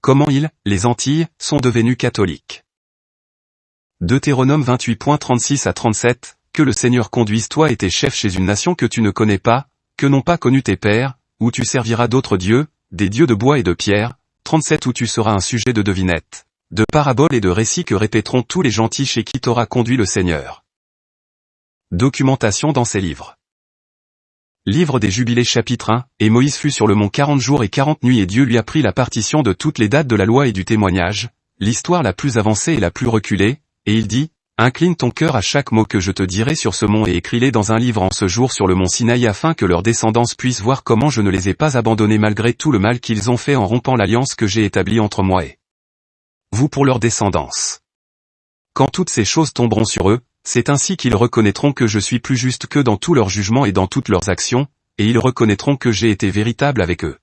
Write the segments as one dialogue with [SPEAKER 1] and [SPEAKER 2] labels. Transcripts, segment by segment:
[SPEAKER 1] Comment les Antilles, sont devenus catholiques. Deutéronome 28.36 à 37, que le Seigneur conduise toi et tes chefs chez une nation que tu ne connais pas, que n'ont pas connu tes pères, où tu serviras d'autres dieux, des dieux de bois et de pierre, 37 où tu seras un sujet de devinettes, de paraboles et de récits que répéteront tous les gentils chez qui t'aura conduit le Seigneur. Documentation dans ces livres. Livre des Jubilés chapitre 1, et Moïse fut sur le mont 40 jours et 40 nuits et Dieu lui apprit la partition de toutes les dates de la loi et du témoignage, l'histoire la plus avancée et la plus reculée, et il dit, incline ton cœur à chaque mot que je te dirai sur ce mont et écris-les dans un livre en ce jour sur le mont Sinaï afin que leurs descendants puissent voir comment je ne les ai pas abandonnés malgré tout le mal qu'ils ont fait en rompant l'alliance que j'ai établie entre moi et vous pour leur descendance. Quand toutes ces choses tomberont sur eux, c'est ainsi qu'ils reconnaîtront que je suis plus juste qu'eux dans tous leurs jugements et dans toutes leurs actions, et ils reconnaîtront que j'ai été véritable avec eux.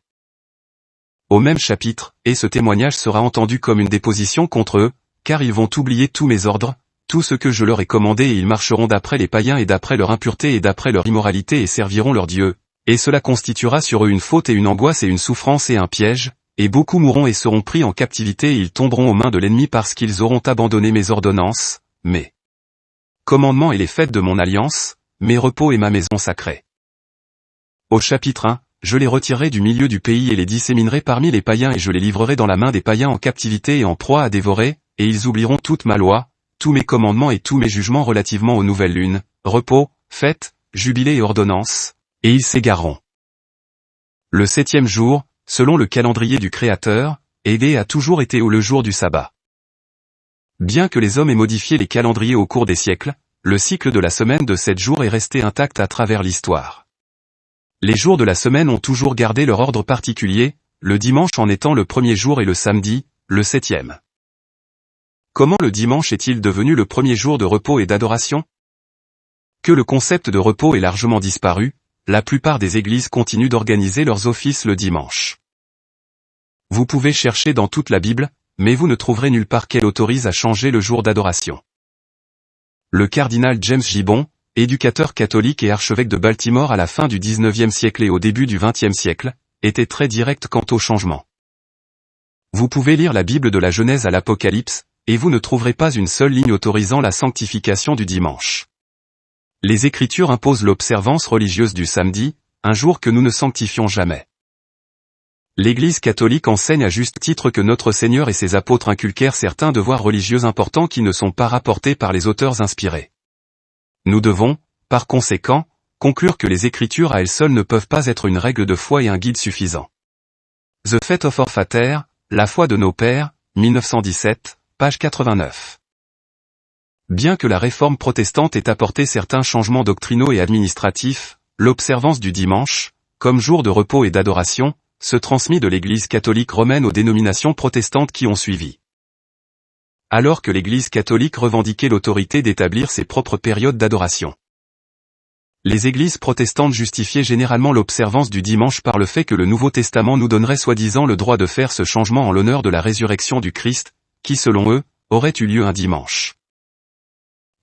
[SPEAKER 1] Au même chapitre, et ce témoignage sera entendu comme une déposition contre eux, car ils vont oublier tous mes ordres, tout ce que je leur ai commandé et ils marcheront d'après les païens et d'après leur impureté et d'après leur immoralité et serviront leurs dieux, et cela constituera sur eux une faute et une angoisse et une souffrance et un piège, et beaucoup mourront et seront pris en captivité et ils tomberont aux mains de l'ennemi parce qu'ils auront abandonné mes ordonnances, mes commandements et les fêtes de mon alliance, mes repos et ma maison sacrée. Au chapitre 1, je les retirerai du milieu du pays et les disséminerai parmi les païens et je les livrerai dans la main des païens en captivité et en proie à dévorer, et ils oublieront toute ma loi, tous mes commandements et tous mes jugements relativement aux nouvelles lunes, repos, fêtes, jubilés et ordonnances, et ils s'égareront. Le 7e jour, selon le calendrier du Créateur, a toujours été le jour du sabbat. Bien que les hommes aient modifié les calendriers au cours des siècles, le cycle de la semaine de 7 jours est resté intact à travers l'histoire. Les jours de la semaine ont toujours gardé leur ordre particulier, le dimanche en étant le premier jour et le samedi, le 7e. Comment le dimanche est-il devenu le premier jour de repos et d'adoration? Que le concept de repos est largement disparu, la plupart des églises continuent d'organiser leurs offices le dimanche. Vous pouvez chercher dans toute la Bible, mais vous ne trouverez nulle part qu'elle autorise à changer le jour d'adoration. Le cardinal James Gibbon, éducateur catholique et archevêque de Baltimore à la fin du 19e siècle et au début du 20e siècle, était très direct quant au changement. Vous pouvez lire la Bible de la Genèse à l'Apocalypse, et vous ne trouverez pas une seule ligne autorisant la sanctification du dimanche. Les Écritures imposent l'observance religieuse du samedi, un jour que nous ne sanctifions jamais. L'Église catholique enseigne à juste titre que notre Seigneur et ses apôtres inculquèrent certains devoirs religieux importants qui ne sont pas rapportés par les auteurs inspirés. Nous devons, par conséquent, conclure que les Écritures à elles seules ne peuvent pas être une règle de foi et un guide suffisant. The Faith of Our Fathers, La foi de nos pères, 1917, page 89. Bien que la réforme protestante ait apporté certains changements doctrinaux et administratifs, l'observance du dimanche, comme jour de repos et d'adoration, se transmit de l'Église catholique romaine aux dénominations protestantes qui ont suivi. Alors que l'Église catholique revendiquait l'autorité d'établir ses propres périodes d'adoration. Les églises protestantes justifiaient généralement l'observance du dimanche par le fait que le Nouveau Testament nous donnerait soi-disant le droit de faire ce changement en l'honneur de la résurrection du Christ, qui selon eux, aurait eu lieu un dimanche.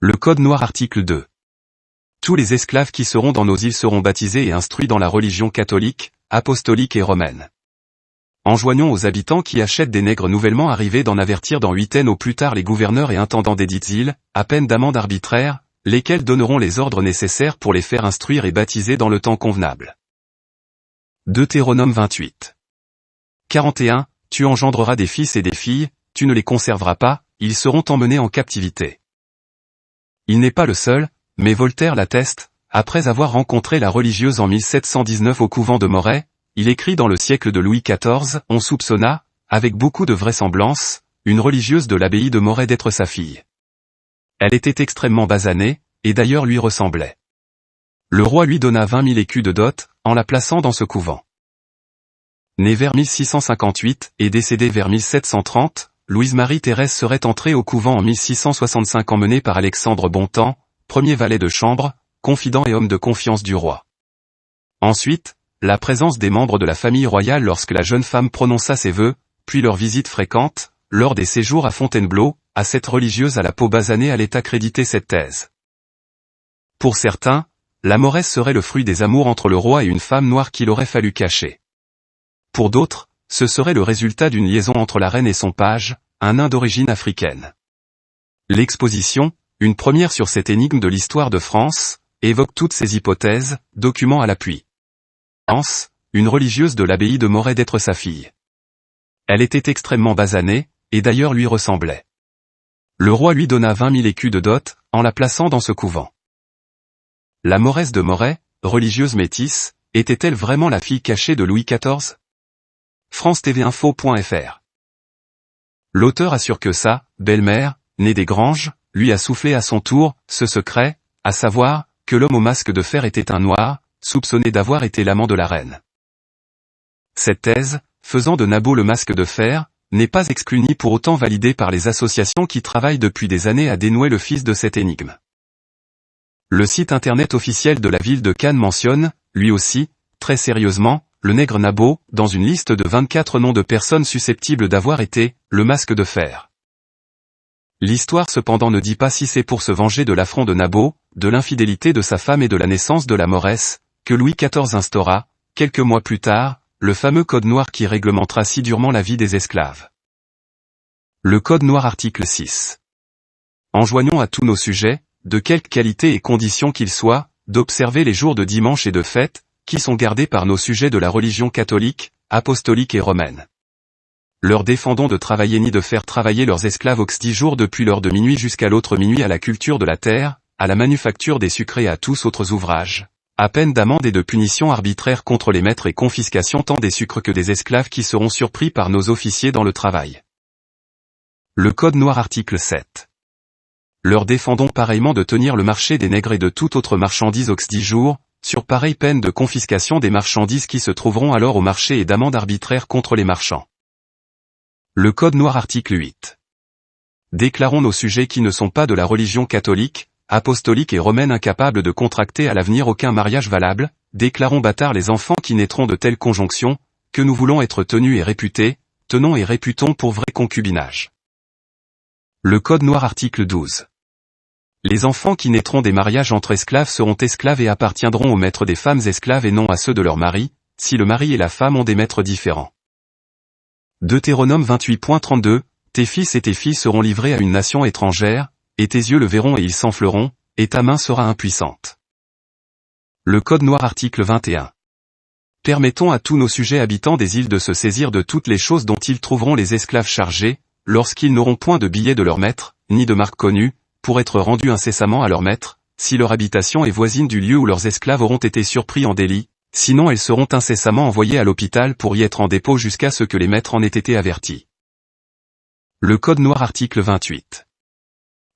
[SPEAKER 1] Le Code noir article 2. Tous les esclaves qui seront dans nos îles seront baptisés et instruits dans la religion catholique, apostolique et romaine. Enjoignons aux habitants qui achètent des nègres nouvellement arrivés d'en avertir dans 8 au plus tard les gouverneurs et intendants des dites îles, à peine d'amende arbitraire, lesquels donneront les ordres nécessaires pour les faire instruire et baptiser dans le temps convenable. Deutéronome 28. 41. Tu engendreras des fils et des filles, tu ne les conserveras pas, ils seront emmenés en captivité. Il n'est pas le seul, mais Voltaire l'atteste, après avoir rencontré la religieuse en 1719 au couvent de Moret, il écrit dans le siècle de Louis XIV, on soupçonna, avec beaucoup de vraisemblance, une religieuse de l'abbaye de Moret d'être sa fille. Elle était extrêmement basanée, et d'ailleurs lui ressemblait. Le roi lui donna 20 000 écus de dot, en la plaçant dans ce couvent. Née vers 1658 et décédée vers 1730, Louise-Marie-Thérèse serait entrée au couvent en 1665 emmenée par Alexandre Bontemps, premier valet de chambre, confident et homme de confiance du roi. Ensuite, la présence des membres de la famille royale lorsque la jeune femme prononça ses vœux, puis leur visite fréquente, lors des séjours à Fontainebleau, à cette religieuse à la peau basanée allait accréditer cette thèse. Pour certains, la Moresse serait le fruit des amours entre le roi et une femme noire qu'il aurait fallu cacher. Pour d'autres, ce serait le résultat d'une liaison entre la reine et son page, un nain d'origine africaine. L'exposition, une première sur cette énigme de l'histoire de France, évoque toutes ces hypothèses, documents à l'appui. Hans, une religieuse de l'abbaye de Moret d'être sa fille. Elle était extrêmement basanée, et d'ailleurs lui ressemblait. Le roi lui donna 20 000 écus de dot, en la plaçant dans ce couvent. La Moresse de Moret, religieuse métisse, était-elle vraiment la fille cachée de Louis XIV? France-TV-info.fr. L'auteur assure que sa belle-mère, née des Granges, lui a soufflé à son tour ce secret, à savoir, que l'homme au masque de fer était un noir, soupçonné d'avoir été l'amant de la reine. Cette thèse, faisant de Nabot le masque de fer, n'est pas exclue ni pour autant validée par les associations qui travaillent depuis des années à dénouer le fils de cette énigme. Le site internet officiel de la ville de Cannes mentionne, lui aussi, très sérieusement, le nègre Nabot, dans une liste de 24 noms de personnes susceptibles d'avoir été le masque de fer. L'histoire cependant ne dit pas si c'est pour se venger de l'affront de Nabot, de l'infidélité de sa femme et de la naissance de la Moresse, que Louis XIV instaura, quelques mois plus tard, le fameux Code noir qui réglementera si durement la vie des esclaves. Le Code noir article 6. Enjoignons à tous nos sujets, de quelque qualité et condition qu'ils soient, d'observer les jours de dimanche et de fête, qui sont gardés par nos sujets de la religion catholique, apostolique et romaine. Leur défendons de travailler ni de faire travailler leurs esclaves aux 10 jours depuis l'heure de minuit jusqu'à l'autre minuit à la culture de la terre, à la manufacture des sucres et à tous autres ouvrages, à peine d'amende et de punitions arbitraires contre les maîtres et confiscation tant des sucres que des esclaves qui seront surpris par nos officiers dans le travail. Le Code noir article 7. Leur défendons pareillement de tenir le marché des nègres et de toute autre marchandise aux 10 jours, sur pareille peine de confiscation des marchandises qui se trouveront alors au marché et d'amende arbitraire contre les marchands. Le Code noir article 8. Déclarons nos sujets qui ne sont pas de la religion catholique, apostolique et romaine incapables de contracter à l'avenir aucun mariage valable, déclarons bâtards les enfants qui naîtront de telles conjonctions, que nous voulons être tenus et réputés, tenons et réputons pour vrai concubinage. Le Code noir article 12. Les enfants qui naîtront des mariages entre esclaves seront esclaves et appartiendront aux maîtres des femmes esclaves et non à ceux de leur mari, si le mari et la femme ont des maîtres différents. Deutéronome 28.32, tes fils et tes filles seront livrés à une nation étrangère, et tes yeux le verront et ils s'enfleront, et ta main sera impuissante. Le Code noir article 21. Permettons à tous nos sujets habitants des îles de se saisir de toutes les choses dont ils trouveront les esclaves chargés, lorsqu'ils n'auront point de billets de leur maître, ni de marque connue, pour être rendus incessamment à leur maître, si leur habitation est voisine du lieu où leurs esclaves auront été surpris en délit, sinon elles seront incessamment envoyées à l'hôpital pour y être en dépôt jusqu'à ce que les maîtres en aient été avertis. Le Code noir article 28.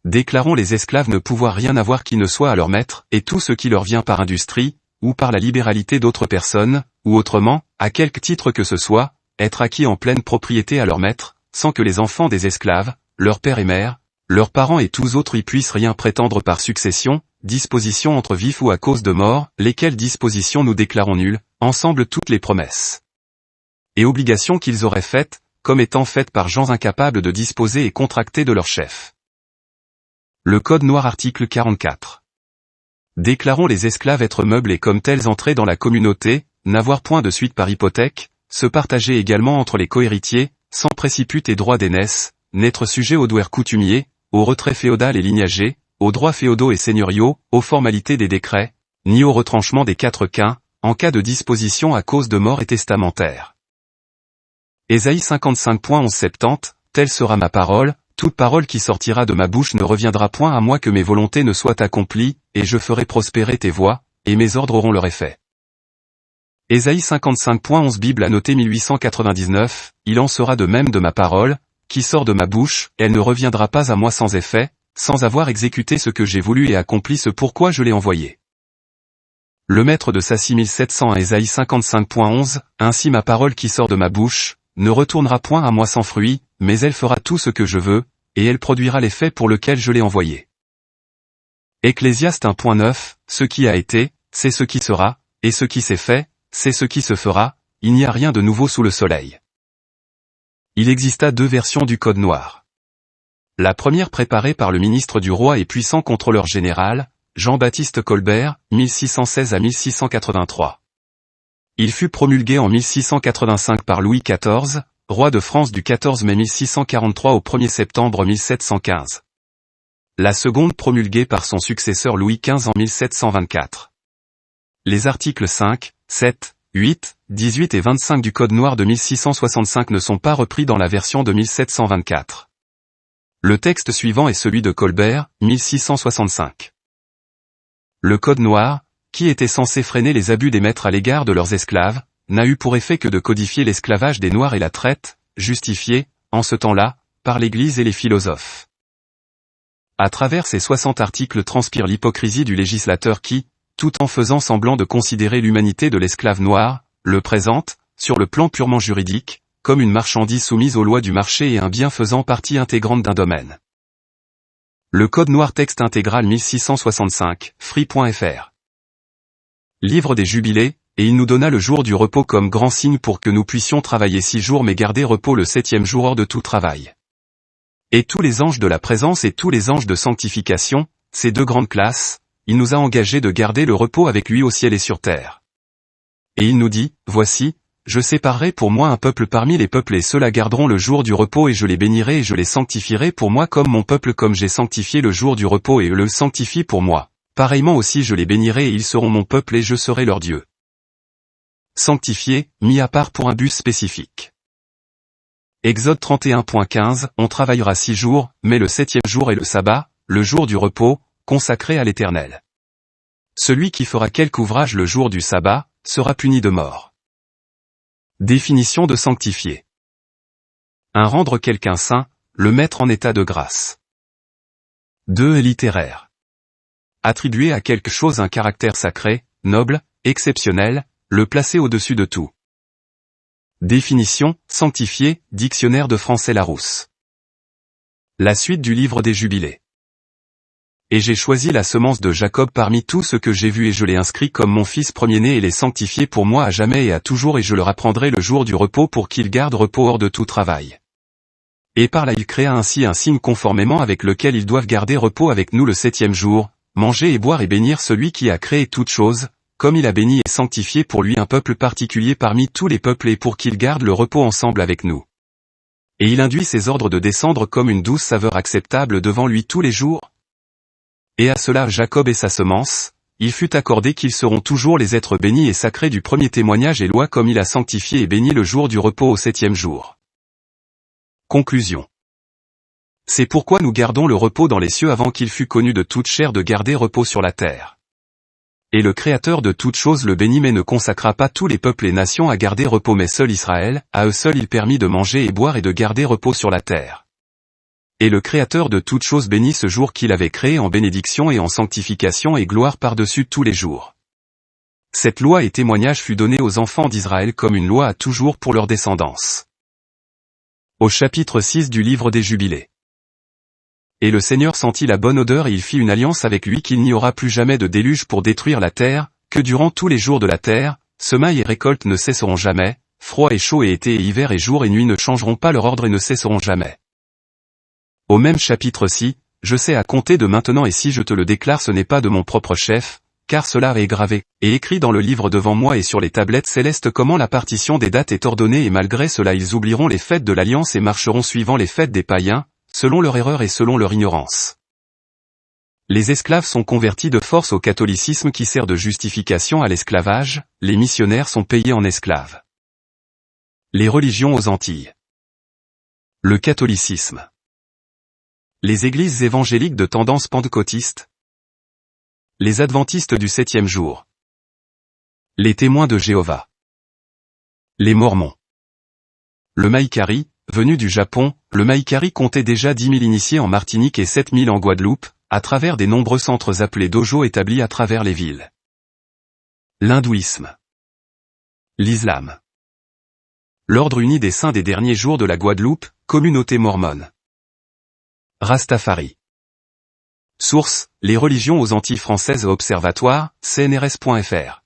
[SPEAKER 1] Déclarons les esclaves ne pouvoir rien avoir qui ne soit à leur maître, et tout ce qui leur vient par industrie, ou par la libéralité d'autres personnes, ou autrement, à quelque titre que ce soit, être acquis en pleine propriété à leur maître, sans que les enfants des esclaves, leurs pères et mères, leurs parents et tous autres y puissent rien prétendre par succession, dispositions entre vifs ou à cause de mort, lesquelles dispositions nous déclarons nulles, ensemble toutes les promesses et obligations qu'ils auraient faites, comme étant faites par gens incapables de disposer et contracter de leur chef. Le Code noir article 44. Déclarons les esclaves être meubles et comme tels entrer dans la communauté, n'avoir point de suite par hypothèque, se partager également entre les cohéritiers, sans préciput et droit d'aînesse, n'être sujet aux douaires coutumiers, au retrait féodal et lignager, aux droits féodaux et seigneuriaux, aux formalités des décrets, ni au retranchement des 4 quints, en cas de disposition à cause de mort et testamentaire. Ésaïe 55.11-70, telle sera ma parole, toute parole qui sortira de ma bouche ne reviendra point à moi que mes volontés ne soient accomplies, et je ferai prospérer tes voies, et mes ordres auront leur effet. Ésaïe 55.11 Bible a noté 1899, il en sera de même de ma parole, qui sort de ma bouche, elle ne reviendra pas à moi sans effet, sans avoir exécuté ce que j'ai voulu et accompli ce pourquoi je l'ai envoyé. Le maître de Sassi 1700 à Ésaïe 55.11, ainsi ma parole qui sort de ma bouche, ne retournera point à moi sans fruit, mais elle fera tout ce que je veux, et elle produira l'effet pour lequel je l'ai envoyé. Ecclésiaste 1.9, ce qui a été, c'est ce qui sera, et ce qui s'est fait, c'est ce qui se fera, il n'y a rien de nouveau sous le soleil. Il exista 2 versions du Code noir. La première préparée par le ministre du roi et puissant contrôleur général, Jean-Baptiste Colbert, 1616 à 1683. Il fut promulgué en 1685 par Louis XIV, roi de France du 14 mai 1643 au 1er septembre 1715. La seconde promulguée par son successeur Louis XV en 1724. Les articles 5, 7, 8, 18 et 25 du Code noir de 1665 ne sont pas repris dans la version de 1724. Le texte suivant est celui de Colbert, 1665. Le Code noir, qui était censé freiner les abus des maîtres à l'égard de leurs esclaves, n'a eu pour effet que de codifier l'esclavage des Noirs et la traite, justifiée, en ce temps-là, par l'Église et les philosophes. À travers ces 60 articles transpire l'hypocrisie du législateur qui, tout en faisant semblant de considérer l'humanité de l'esclave noir, le présente, sur le plan purement juridique, comme une marchandise soumise aux lois du marché et un bien faisant partie intégrante d'un domaine. Le Code noir texte intégral 1665, free.fr. Livre des Jubilés, et il nous donna le jour du repos comme grand signe pour que nous puissions travailler 6 jours mais garder repos le 7e jour hors de tout travail. Et tous les anges de la présence et tous les anges de sanctification, ces 2 grandes classes, il nous a engagés de garder le repos avec lui au ciel et sur terre. Et il nous dit, voici, je séparerai pour moi un peuple parmi les peuples et ceux-là garderont le jour du repos et je les bénirai et je les sanctifierai pour moi comme mon peuple comme j'ai sanctifié le jour du repos et eux le sanctifient pour moi. Pareillement aussi je les bénirai et ils seront mon peuple et je serai leur Dieu. Sanctifié, mis à part pour un but spécifique. Exode 31.15, on travaillera 6 jours, mais le 7e jour est le sabbat, le jour du repos, consacré à l'Éternel. Celui qui fera quelque ouvrage le jour du sabbat, sera puni de mort. Définition de sanctifier. Un rendre quelqu'un saint, le mettre en état de grâce. 2 littéraire. Attribuer à quelque chose un caractère sacré, noble, exceptionnel, le placer au-dessus de tout. Définition, sanctifié, dictionnaire de français Larousse. La suite du livre des Jubilés. Et j'ai choisi la semence de Jacob parmi tout ce que j'ai vu et je l'ai inscrit comme mon fils premier-né et l'ai sanctifié pour moi à jamais et à toujours et je leur apprendrai le jour du repos pour qu'ils gardent repos hors de tout travail. Et par là il créa ainsi un signe conformément avec lequel ils doivent garder repos avec nous le 7e jour, manger et boire et bénir celui qui a créé toutes choses, comme il a béni et sanctifié pour lui un peuple particulier parmi tous les peuples et pour qu'ils gardent le repos ensemble avec nous. Et il induit ses ordres de descendre comme une douce saveur acceptable devant lui tous les jours. Et à cela Jacob et sa semence, il fut accordé qu'ils seront toujours les êtres bénis et sacrés du premier témoignage et loi comme il a sanctifié et béni le jour du repos au 7e jour. Conclusion. C'est pourquoi nous gardons le repos dans les cieux avant qu'il fût connu de toute chair de garder repos sur la terre. Et le Créateur de toutes choses le bénit mais ne consacra pas tous les peuples et nations à garder repos mais seul Israël, à eux seuls il permit de manger et boire et de garder repos sur la terre. Et le Créateur de toutes choses bénit ce jour qu'il avait créé en bénédiction et en sanctification et gloire par-dessus tous les jours. Cette loi et témoignage fut donnée aux enfants d'Israël comme une loi à toujours pour leur descendance. Au chapitre 6 du livre des Jubilés. Et le Seigneur sentit la bonne odeur et il fit une alliance avec lui qu'il n'y aura plus jamais de déluge pour détruire la terre, que durant tous les jours de la terre, semailles et récoltes ne cesseront jamais, froid et chaud et été et hiver et jour et nuit ne changeront pas leur ordre et ne cesseront jamais. Au même chapitre-ci, je sais à compter de maintenant et si je te le déclare ce n'est pas de mon propre chef, car cela est gravé, et écrit dans le livre devant moi et sur les tablettes célestes comment la partition des dates est ordonnée et malgré cela ils oublieront les fêtes de l'Alliance et marcheront suivant les fêtes des païens, selon leur erreur et selon leur ignorance. Les esclaves sont convertis de force au catholicisme qui sert de justification à l'esclavage, les missionnaires sont payés en esclaves. Les religions aux Antilles. Le catholicisme. Les églises évangéliques de tendance pentecôtiste. Les adventistes du 7e jour. Les témoins de Jéhovah. Les Mormons. Le Maïkari, venu du Japon, le Maïkari comptait déjà 10 000 initiés en Martinique et 7 000 en Guadeloupe, à travers des nombreux centres appelés dojos établis à travers les villes. L'hindouisme. L'islam. L'Ordre uni des saints des derniers jours de la Guadeloupe, communauté mormone. Rastafari. Source, les religions aux Antilles françaises Observatoire, CNRS.fr.